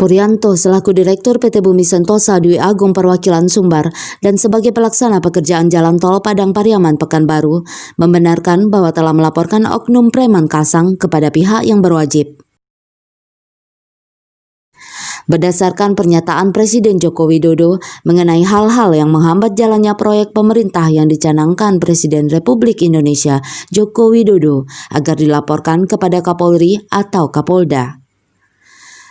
Puryanto selaku Direktur PT Bumi Sentosa Dwi Agung Perwakilan Sumbar dan sebagai pelaksana pekerjaan jalan tol Padang Pariaman Pekanbaru membenarkan bahwa telah melaporkan oknum preman kasang kepada pihak yang berwajib. Berdasarkan pernyataan Presiden Joko Widodo mengenai hal-hal yang menghambat jalannya proyek pemerintah yang dicanangkan Presiden Republik Indonesia Joko Widodo agar dilaporkan kepada Kapolri atau Kapolda.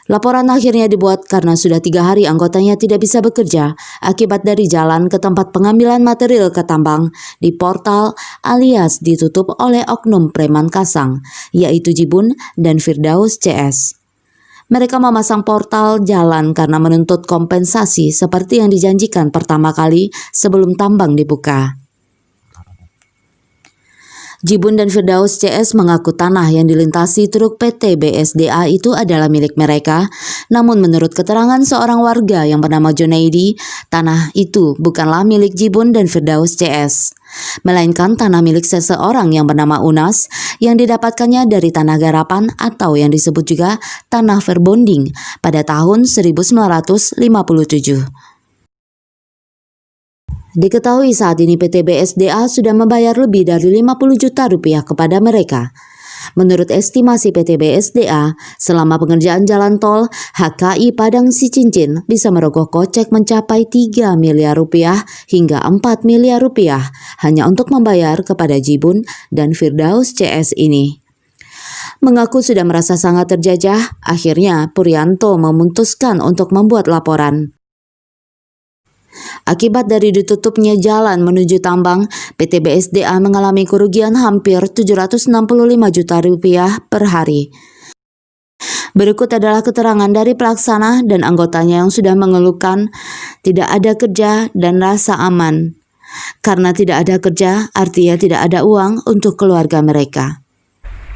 Laporan akhirnya dibuat karena sudah 3 hari anggotanya tidak bisa bekerja akibat dari jalan ke tempat pengambilan material ke tambang di portal alias ditutup oleh oknum preman kasang, yaitu Jibun dan Firdaus CS. Mereka memasang portal jalan karena menuntut kompensasi seperti yang dijanjikan pertama kali sebelum tambang dibuka. Jibun dan Firdaus CS mengaku tanah yang dilintasi truk PT BSDA itu adalah milik mereka, namun menurut keterangan seorang warga yang bernama Junaidi, tanah itu bukanlah milik Jibun dan Firdaus CS, melainkan tanah milik seseorang yang bernama Unas yang didapatkannya dari tanah garapan atau yang disebut juga tanah verbonding pada tahun 1957. Diketahui saat ini PT BSDA sudah membayar lebih dari 50 juta rupiah kepada mereka. Menurut estimasi PT BSDA, selama pengerjaan jalan tol, HKI Padang Sicincin bisa merogoh kocek mencapai 3 miliar rupiah hingga 4 miliar rupiah hanya untuk membayar kepada Jibun dan Firdaus CS ini. Mengaku sudah merasa sangat terjajah, akhirnya Puryanto memutuskan untuk membuat laporan. Akibat dari ditutupnya jalan menuju tambang, PT BSDA mengalami kerugian hampir 765 juta rupiah per hari. Berikut adalah keterangan dari pelaksana dan anggotanya yang sudah mengeluhkan tidak ada kerja dan rasa aman. Karena tidak ada kerja, artinya tidak ada uang untuk keluarga mereka.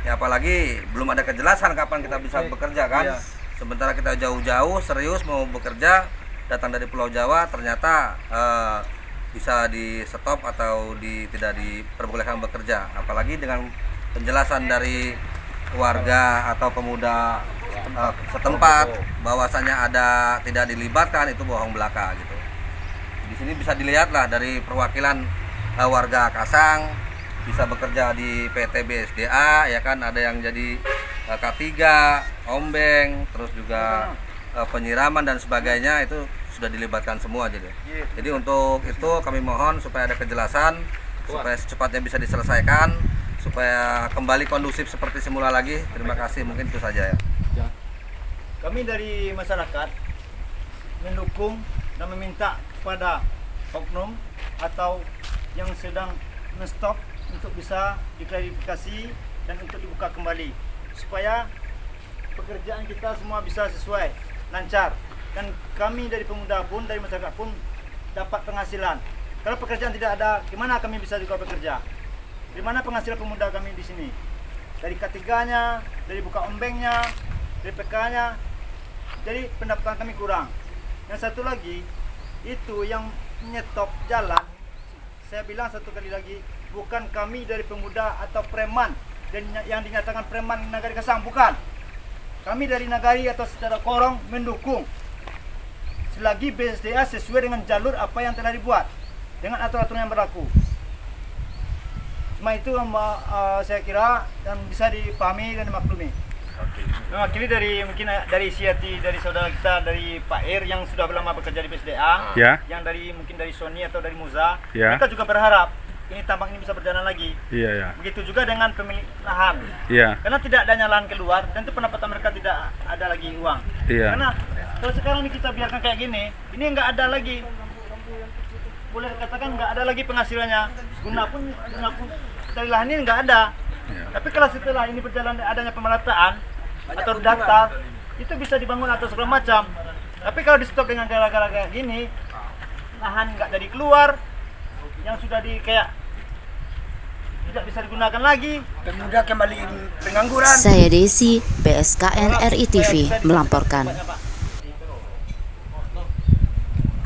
Ya, apalagi belum ada kejelasan kapan kita bisa bekerja kan. Sementara kita jauh-jauh serius mau bekerja, datang dari Pulau Jawa ternyata bisa di stop atau tidak diperbolehkan bekerja. Apalagi dengan penjelasan dari warga atau pemuda setempat bahwasanya ada tidak dilibatkan, itu bohong belaka gitu. Di sini bisa dilihatlah dari perwakilan warga Kasang bisa bekerja di PT BSDA, ya kan, ada yang jadi K3, ombeng, terus juga penyiraman dan sebagainya, itu sudah dilibatkan semua. Jadi untuk itu kami mohon supaya ada kejelasan, supaya secepatnya bisa diselesaikan, supaya kembali kondusif seperti semula lagi. Terima kasih, mungkin itu saja ya. Kami dari masyarakat mendukung dan meminta kepada oknum atau yang sedang men-stop untuk bisa diklarifikasi dan untuk dibuka kembali supaya pekerjaan kita semua bisa sesuai, lancar. Dan kami dari pemuda pun, dari masyarakat pun dapat penghasilan. Kalau pekerjaan tidak ada, gimana kami bisa juga bekerja? Di mana penghasilan pemuda kami di sini? Dari K3-nya, dari buka ombengnya, dari PK-nya. Jadi pendapatan kami kurang. Yang satu lagi, itu yang menyetop jalan. Saya bilang satu kali lagi, bukan kami dari pemuda atau preman dan yang dinyatakan preman Nagari Kasang, bukan. Kami dari Nagari atau secara korong mendukung selagi BSDA sesuai dengan jalur apa yang telah dibuat dengan aturan-aturan yang berlaku. Cuma itu saya kira dan bisa dipahami dan dimaklumi. Mewakili dari mungkin dari Siati, dari saudara kita dari Pak Ir yang sudah lama bekerja di BSDA, yang dari mungkin dari Sony atau dari Muza, kita juga berharap ini tambang ini bisa berjalan lagi. Begitu juga dengan pemilik lahan. Karena tidak adanya lahan keluar, tentu pendapatan mereka tidak ada lagi uang. Karena kalau sekarang ini kita biarkan kayak gini, ini nggak ada lagi, boleh katakan nggak ada lagi penghasilannya. Guna pun dari lahan ini nggak ada. Tapi kalau setelah ini berjalan adanya pemerataan atau daftar, itu bisa dibangun atau segala macam. Tapi kalau di stop dengan gara-gara kayak gini, lahan nggak jadi keluar, yang sudah kayak tidak bisa digunakan lagi, pemuda kembali pengangguran. Saya Desi, BSKN RI TV melaporkan.